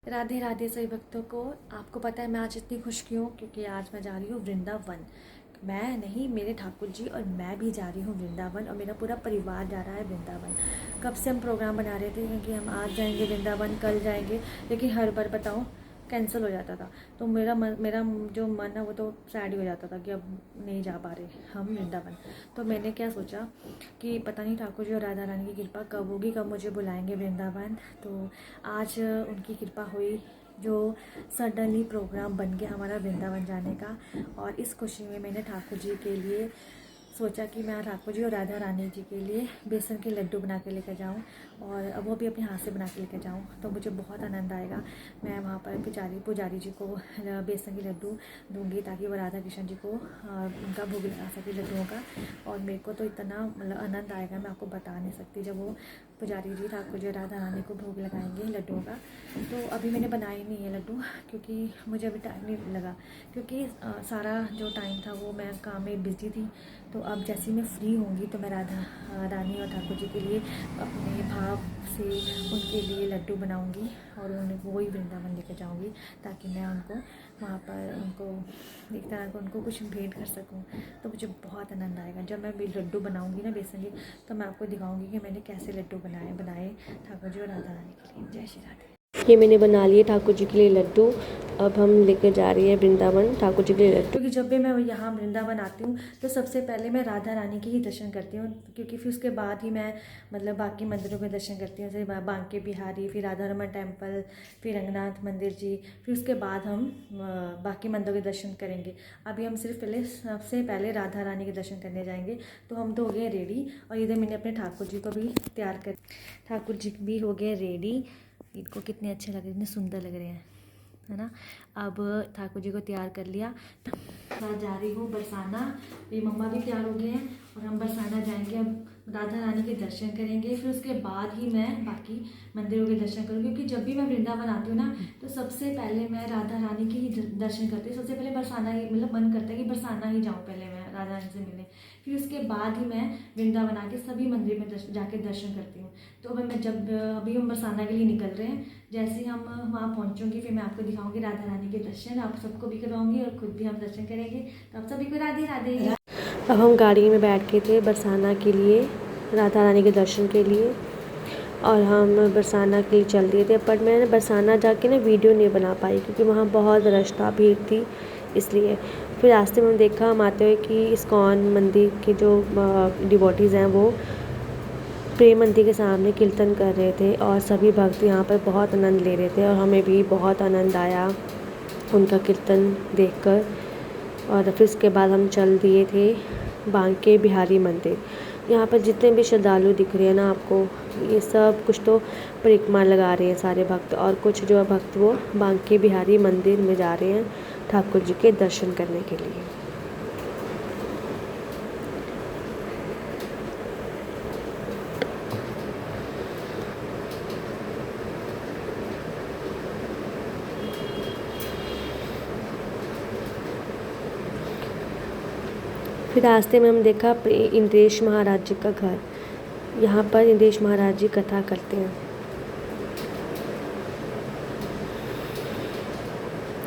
राधे राधे सभी भक्तों को। आपको पता है मैं आज इतनी खुश क्यों? क्योंकि आज मैं जा रही हूँ वृंदावन। मैं नहीं, मेरे ठाकुर जी और मैं भी जा रही हूँ वृंदावन, और मेरा पूरा परिवार जा रहा है वृंदावन। कब से हम प्रोग्राम बना रहे थे कि हम आज जाएंगे वृंदावन, कल जाएंगे, लेकिन हर बार बताओ कैंसिल हो जाता था। तो मेरा जो मन है वो तो सैड ही हो जाता था कि अब नहीं जा पा रहे हम वृंदावन। तो मैंने क्या सोचा कि पता नहीं ठाकुर जी और राधा रानी की कृपा कब होगी, कब मुझे बुलाएंगे वृंदावन। तो आज उनकी कृपा हुई, जो सडनली प्रोग्राम बन गया हमारा वृंदावन जाने का। और इस खुशी में मैंने ठाकुर जी के लिए सोचा कि मैं ठाकुर जी और राधा रानी जी के लिए बेसन के लड्डू बना के लेकर जाऊं, और वो भी अपने हाथ से बना के लेकर जाऊं। तो मुझे बहुत आनंद आएगा। मैं वहाँ पर पुजारी जी को बेसन के लड्डू दूंगी ताकि वो राधा कृष्ण जी को उनका भोग लगा सके लड्डुओं का। और मेरे को तो इतना मतलब आनंद आएगा, मैं आपको बता नहीं सकती, जब वो पुजारी जी ठाकुर जी और राधा रानी को भोग लगाएंगे लड्डुओं का। तो अभी मैंने बनाए नहीं है लड्डू, क्योंकि मुझे अभी टाइम नहीं लगा, क्योंकि सारा जो टाइम था वो मैं काम में बिजी थी। तो अब जैसे मैं फ्री होंगी तो मैं राधा रानी और ठाकुर जी के लिए अपने भाव से उनके लिए लड्डू बनाऊंगी और उन्हें वही वृंदावन लेकर जाऊंगी, ताकि मैं उनको वहाँ पर उनको एक तरह को उनको कुछ भेंट कर सकूं। तो मुझे बहुत आनंद आएगा जब मैं लड्डू बनाऊंगी ना बेसन के। तो मैं आपको दिखाऊंगी कि मैंने कैसे लड्डू बनाए ठाकुर जी और राधा रानी के लिए। जय श्री राधे। ये मैंने बना लिए ठाकुर जी के लिए लड्डू। अब हम लेकर जा रही है वृंदावन ठाकुर जी के लिए लड्डू। क्योंकि जब भी मैं यहाँ वृंदावन आती हूँ तो सबसे पहले मैं राधा रानी के ही दर्शन करती हूँ, क्योंकि फिर उसके बाद ही मैं मतलब बाकी मंदिरों के दर्शन करती हूँ, जैसे बांके बिहारी, फिर राधा रमन टेम्पल, फिर रंगनाथ मंदिर जी। फिर उसके बाद हम बाकी मंदिरों के दर्शन करेंगे। अभी हम सिर्फ सबसे पहले राधा रानी के दर्शन करने जाएंगे। तो हम तो हो गए रेडी, और इधर मैंने अपने ठाकुर जी को भी तैयार कर, ठाकुर जी भी हो गए रेडी। इनको कितने अच्छे लग रहे हैं, इतने सुंदर लग रहे हैं, है ना। अब ठाकुर जी को तैयार कर लिया। मैं जा रही हूँ बरसाना। मेरी मम्मा भी तैयार हो गए हैं और हम बरसाना जाएंगे। अब राधा रानी के दर्शन करेंगे, फिर उसके बाद ही मैं बाकी मंदिरों के दर्शन करूँगी। क्योंकि जब भी मैं वृंदावन आती हूँ ना तो सबसे पहले मैं राधा रानी के ही दर्शन करती हूँ। सबसे पहले बरसाना ही, मतलब मन करता है कि बरसाना ही जाऊँ पहले मैं राधा रानी से मिलने। फिर उसके बाद ही मैं वृंदावन आके सभी मंदिर में जाके दर्शन करती हूँ। तो अभी हम बरसाना के लिए निकल रहे हैं। जैसे ही हम वहाँ पहुँचूंगी फिर मैं आपको दिखाऊंगी राधा रानी के दर्शन, आप सबको भी करवाऊंगी और खुद भी हम दर्शन करेंगे। तो आप सभी को राधे राधे। अब हम गाड़ी में बैठ के थे बरसाना के लिए, राधा रानी के दर्शन के लिए, और हम बरसाना के लिए चल दिए थे। पर मैं बरसाना जाके ना वीडियो नहीं बना पाई, क्योंकि वहाँ बहुत रश था, भीड़ थी, इसलिए। फिर रास्ते में देखा हम आते हुए कि इस्कॉन मंदिर के जो डिवोटीज़ हैं वो प्रेम मंदिर के सामने कीर्तन कर रहे थे, और सभी भक्त यहाँ पर बहुत आनंद ले रहे थे, और हमें भी बहुत आनंद आया उनका कीर्तन देखकर। और फिर उसके बाद हम चल दिए थे बांके बिहारी मंदिर। यहाँ पर जितने भी श्रद्धालु दिख रहे हैं ना आपको, ये सब कुछ तो परिक्रमा लगा रहे हैं सारे भक्त, और कुछ जो भक्त वो बांके बिहारी मंदिर में जा रहे हैं ठाकुर जी के दर्शन करने के लिए। फिर रास्ते में हम देखा इंद्रेश महाराज जी का घर। यहाँ पर इंद्रेश महाराज जी कथा करते हैं।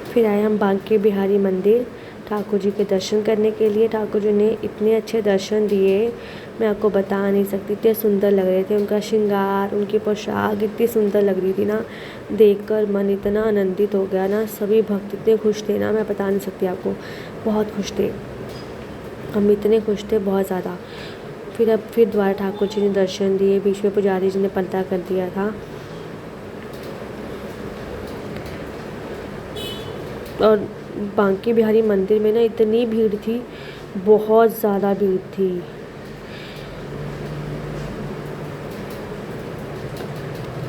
फिर आए हम बांके बिहारी मंदिर ठाकुर जी के दर्शन करने के लिए। ठाकुर जी ने इतने अच्छे दर्शन दिए, मैं आपको बता नहीं सकती, इतने सुंदर लग रहे थे। उनका श्रृंगार, उनकी पोशाक इतनी सुंदर लग रही थी ना, देखकर मन इतना आनंदित हो गया ना। सभी भक्त इतने खुश थे ना, मैं बता नहीं सकती आपको, बहुत खुश थे। हम इतने खुश थे, बहुत ज़्यादा। फिर दोबारा ठाकुर जी ने दर्शन दिए। बीच में पुजारी जी ने पर्दा कर दिया था, और बांके बिहारी मंदिर में ना इतनी भीड़ थी, बहुत ज़्यादा भीड़ थी।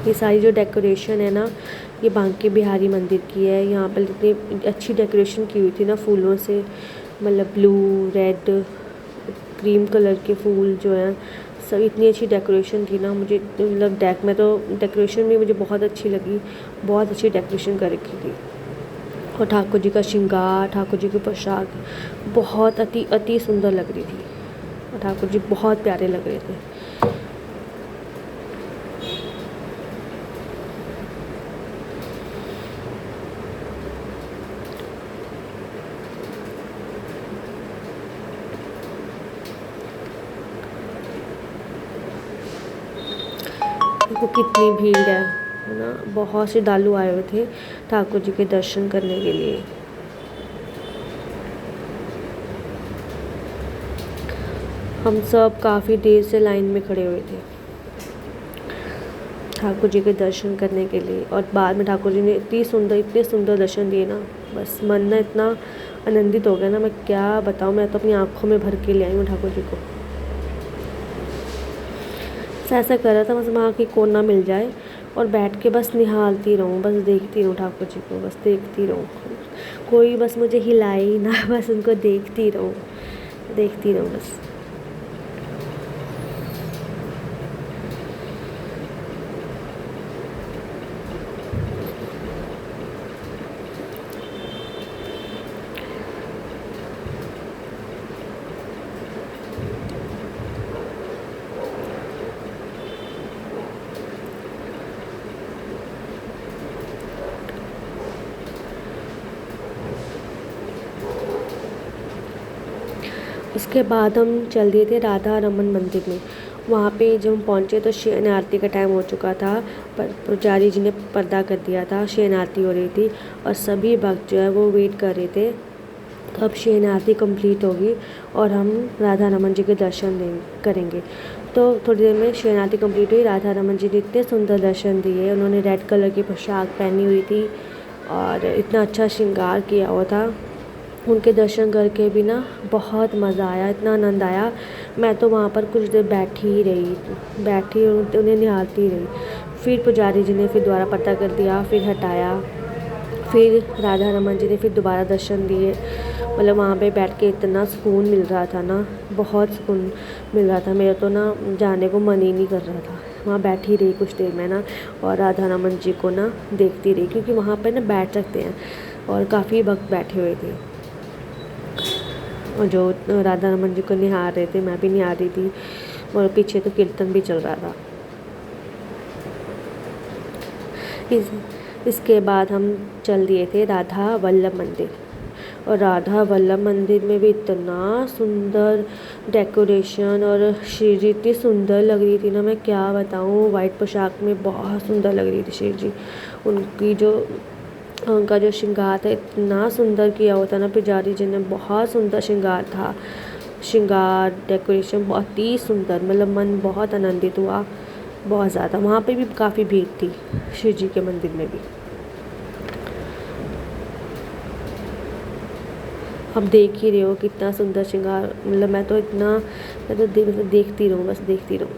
ये सारी जो डेकोरेशन है ना, ये बांके बिहारी मंदिर की है। यहाँ पर इतनी अच्छी डेकोरेशन की हुई थी ना फूलों से, मतलब ब्लू, रेड, क्रीम कलर के फूल जो हैं, सब इतनी अच्छी डेकोरेशन थी ना। मुझे मतलब डेकोरेशन भी मुझे बहुत अच्छी लगी, बहुत अच्छी डेकोरेशन कर रखी थी। और ठाकुर जी का श्रृंगार, ठाकुर जी की पोशाक बहुत अति सुंदर लग रही थी, और ठाकुर जी बहुत प्यारे लग रहे थे। देखो कितनी भीड़ है ना। बहुत श्रद्धालु आए हुए थे ठाकुर जी के दर्शन करने के लिए। हम सब काफ़ी देर से लाइन में खड़े हुए थे ठाकुर जी के दर्शन करने के लिए। और बाद में ठाकुर जी ने इतने सुंदर दर्शन दिए ना, बस मन ना इतना आनंदित हो गया ना, मैं क्या बताऊँ। मैं तो अपनी आँखों में भर के ले आई हूँ ठाकुर जी को। ऐसा कर रहा था बस वहाँ की कोना मिल जाए और बैठ के बस निहारती रहूँ, बस देखती रहूँ ठाकुर जी को, बस देखती रहूँ। कोई बस मुझे हिलाए ही ना, बस उनको देखती रहूँ बस। उसके बाद हम चल दिए थे राधा रमन मंदिर में। वहाँ पे जब हम पहुँचे तो शयन आरती का टाइम हो चुका था, पर पुजारी जी ने पर्दा कर दिया था, शयन आरती हो रही थी और सभी भक्त जो है वो वेट कर रहे थे कब शयन आरती कंप्लीट होगी और हम राधा रमन जी के दर्शन करेंगे। तो थोड़ी देर में शयन आरती कंप्लीट हुई। राधा रमन जी ने इतने सुंदर दर्शन दिए। उन्होंने रेड कलर की पोशाक पहनी हुई थी और इतना अच्छा श्रृंगार किया हुआ था। उनके दर्शन करके भी ना बहुत मज़ा आया, इतना आनंद आया। मैं तो वहाँ पर कुछ देर बैठी और उन्हें निहारती रही। फिर पुजारी जी ने फिर दोबारा पर्दा कर दिया, फिर हटाया, फिर राधा रमन जी ने फिर दोबारा दर्शन दिए। मतलब वहाँ पे बैठ के इतना सुकून मिल रहा था ना, बहुत सुकून मिल रहा था। मेरा तो ना जाने को मन ही नहीं कर रहा था। वहाँ बैठी रही कुछ देर में ना और राधा रमन जी को ना देखती रही, क्योंकि वहाँ पर ना बैठ सकते हैं और काफ़ी वक्त बैठे हुए थे। और जो राधा रमन जी को निहार रहे थे, मैं भी निहार रही थी और पीछे तो कीर्तन भी चल रहा था। इसके बाद हम चल दिए थे राधा वल्लभ मंदिर। और राधा वल्लभ मंदिर में भी इतना सुंदर डेकोरेशन और श्री जी इतनी सुंदर लग रही थी ना, मैं क्या बताऊँ। वाइट पोशाक में बहुत सुंदर लग रही थी श्री जी। उनका जो श्रृंगार था इतना सुंदर किया हुआ था ना पुजारी जी ने, बहुत सुंदर श्रृंगार डेकोरेशन बहुत ही सुंदर। मतलब मन बहुत आनंदित हुआ, बहुत ज़्यादा। वहाँ पे भी काफ़ी भीड़ थी शिव जी के मंदिर में भी। अब देख ही रहे हो कितना सुंदर श्रृंगार। मतलब मैं तो देखती रहूँ, बस देखती रहूँ।